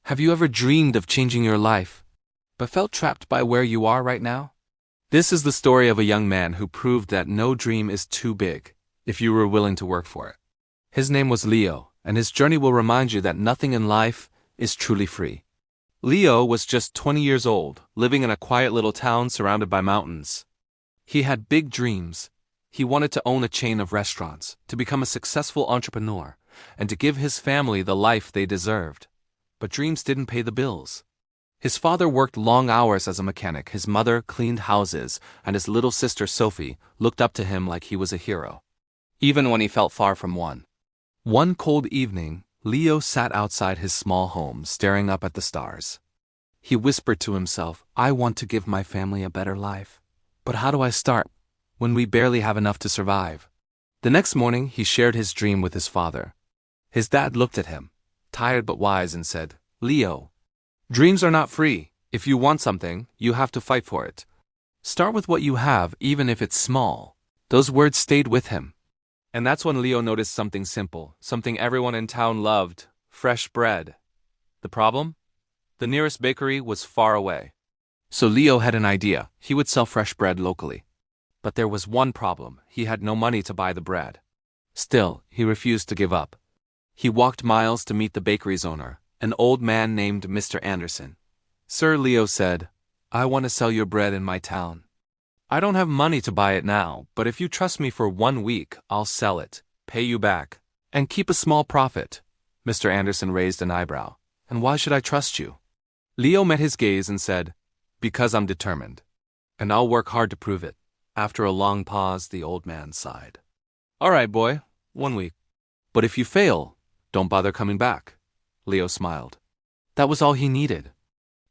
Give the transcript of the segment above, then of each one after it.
Have you ever dreamed of changing your life, but felt trapped by where you are right now? This is the story of a young man who proved that no dream is too big if you were willing to work for it. His name was Leo, and his journey will remind you that nothing in life is truly free. Leo was just 20 years old, living in a quiet little town surrounded by mountains. He had big dreams. He wanted to own a chain of restaurants, to become a successful entrepreneur, and to give his family the life they deserved. But dreams didn't pay the bills. His father worked long hours as a mechanic, his mother cleaned houses, and his little sister Sophie looked up to him like he was a hero, even when he felt far from one. One cold evening, Leo sat outside his small home, staring up at the stars. He whispered to himself, "I want to give my family a better life. But how do I start when we barely have enough to survive?" The next morning, he shared his dream with his father. His dad looked at him, tired but wise, and said, "Leo, dreams are not free. If you want something, you have to fight for it. Start with what you have, even if it's small." Those words stayed with him. And that's when Leo noticed something simple, something everyone in town loved: fresh bread. The problem? The nearest bakery was far away. So Leo had an idea. He would sell fresh bread locally. But there was one problem. He had no money to buy the bread. Still, he refused to give up. He walked miles to meet the bakery's owner, an old man named Mr. Anderson. "Sir," Leo said, "I want to sell your bread in my town. I don't have money to buy it now, but if you trust me for 1 week, I'll sell it, pay you back, and keep a small profit." Mr. Anderson raised an eyebrow. "And why should I trust you?" Leo met his gaze and said, "Because I'm determined, and I'll work hard to prove it." After a long pause, the old man sighed. "All right, boy, 1 week. But if you fail, don't bother coming back." Leo smiled. That was all he needed.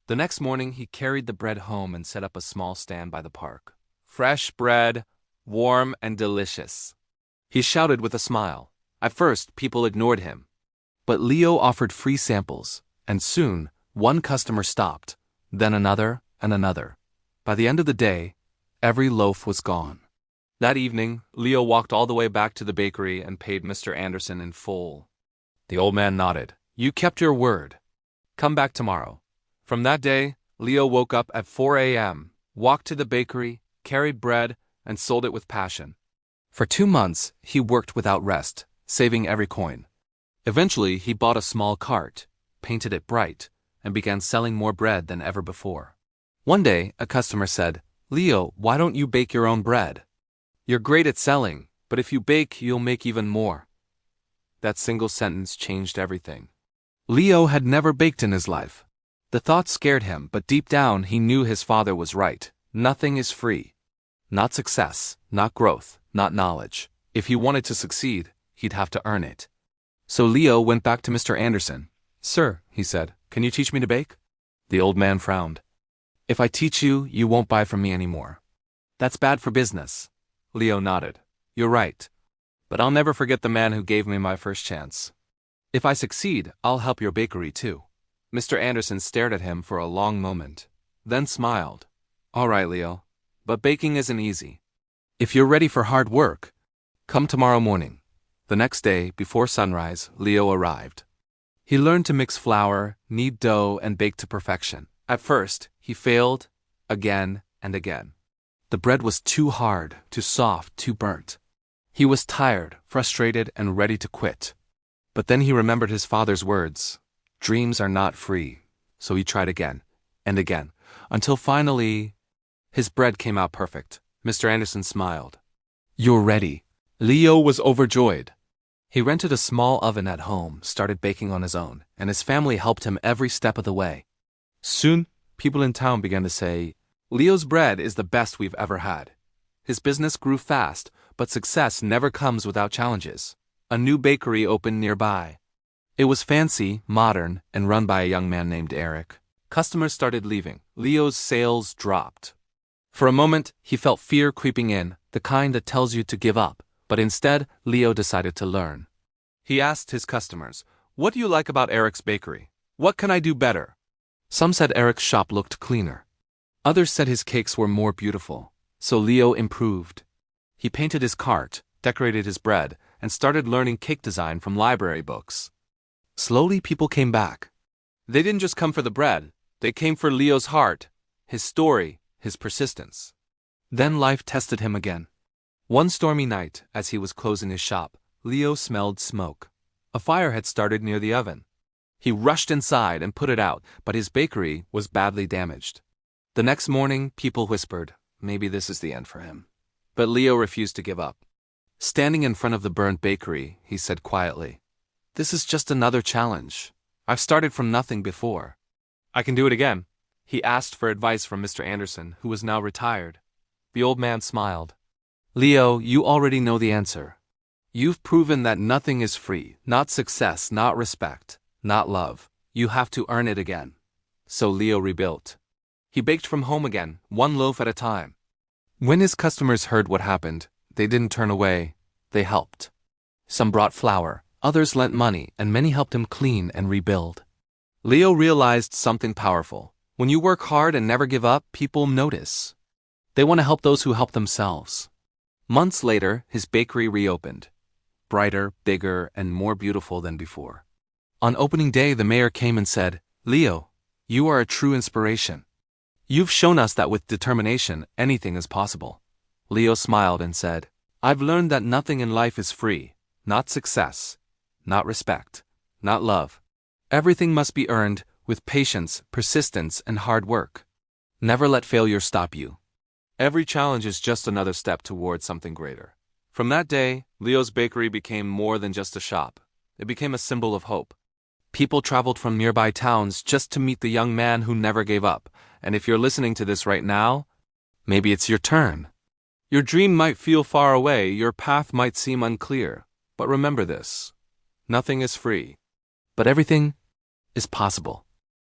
The next morning, he carried the bread home and set up a small stand by the park. Fresh bread, warm and delicious. He shouted with a smile. At first, people ignored him. But Leo offered free samples, and soon, one customer stopped, then another and another. By the end of the day, every loaf was gone. That evening, Leo walked all the way back to the bakery and paid Mr. Anderson in full. The old man nodded. "You kept your word. Come back tomorrow." From that day, Leo woke up at 4 a.m., walked to the bakery, carried bread, and sold it with passion. For 2 months, he worked without rest, saving every coin. Eventually, he bought a small cart, painted it bright, and began selling more bread than ever before. One day, a customer said, "Leo, why don't you bake your own bread? You're great at selling, but if you bake, you'll make even more." That single sentence changed everything. Leo had never baked in his life. The thought scared him, but deep down he knew his father was right. Nothing is free. Not success, not growth, not knowledge. If he wanted to succeed, he'd have to earn it. So Leo went back to Mr. Anderson. "Sir," he said, "can you teach me to bake?" The old man frowned. "If I teach you, you won't buy from me anymore. That's bad for business." Leo nodded. "You're right. But I'll never forget the man who gave me my first chance. If I succeed, I'll help your bakery too." Mr. Anderson stared at him for a long moment, then smiled. "All right, Leo, but baking isn't easy. If you're ready for hard work, come tomorrow morning." The next day, before sunrise, Leo arrived. He learned to mix flour, knead dough, and bake to perfection. At first, he failed again and again. The bread was too hard, too soft, too burnt. He was tired, frustrated, and ready to quit. But then he remembered his father's words. Dreams are not free. So he tried again and again, until finally, his bread came out perfect. Mr. Anderson smiled. "You're ready." Leo was overjoyed. He rented a small oven at home, started baking on his own, and his family helped him every step of the way. Soon, people in town began to say, "Leo's bread is the best we've ever had." His business grew fast, but success never comes without challenges. A new bakery opened nearby. It was fancy, modern, and run by a young man named Eric. Customers started leaving. Leo's sales dropped. For a moment, he felt fear creeping in, the kind that tells you to give up. But instead, Leo decided to learn. He asked his customers, "What do you like about Eric's bakery? What can I do better?" Some said Eric's shop looked cleaner. Others said his cakes were more beautiful. So Leo improved. He painted his cart, decorated his bread, and started learning cake design from library books. Slowly, people came back. They didn't just come for the bread, they came for Leo's heart, his story, his persistence. Then life tested him again. One stormy night, as he was closing his shop, Leo smelled smoke. A fire had started near the oven. He rushed inside and put it out, but his bakery was badly damaged. The next morning, people whispered, maybe this is the end for him. But Leo refused to give up. Standing in front of the burned bakery, he said quietly, "This is just another challenge. I've started from nothing before. I can do it again." He asked for advice from Mr. Anderson, who was now retired. The old man smiled. "Leo, you already know the answer. You've proven that nothing is free, not success, not respect, not love. You have to earn it again." So Leo rebuilt. He baked from home again, one loaf at a time. When his customers heard what happened, they didn't turn away, they helped. Some brought flour, others lent money, and many helped him clean and rebuild. Leo realized something powerful. When you work hard and never give up, people notice. They want to help those who help themselves. Months later, his bakery reopened. Brighter, bigger, and more beautiful than before. On opening day, the mayor came and said, "Leo, you are a true inspiration. You've shown us that with determination, anything is possible." Leo smiled and said, "I've learned that nothing in life is free, not success, not respect, not love. Everything must be earned with patience, persistence, and hard work. Never let failure stop you. Every challenge is just another step towards something greater." From that day, Leo's bakery became more than just a shop. It became a symbol of hope. People traveled from nearby towns just to meet the young man who never gave up. And if you're listening to this right now, maybe it's your turn. Your dream might feel far away, your path might seem unclear. But remember this: nothing is free, but everything is possible.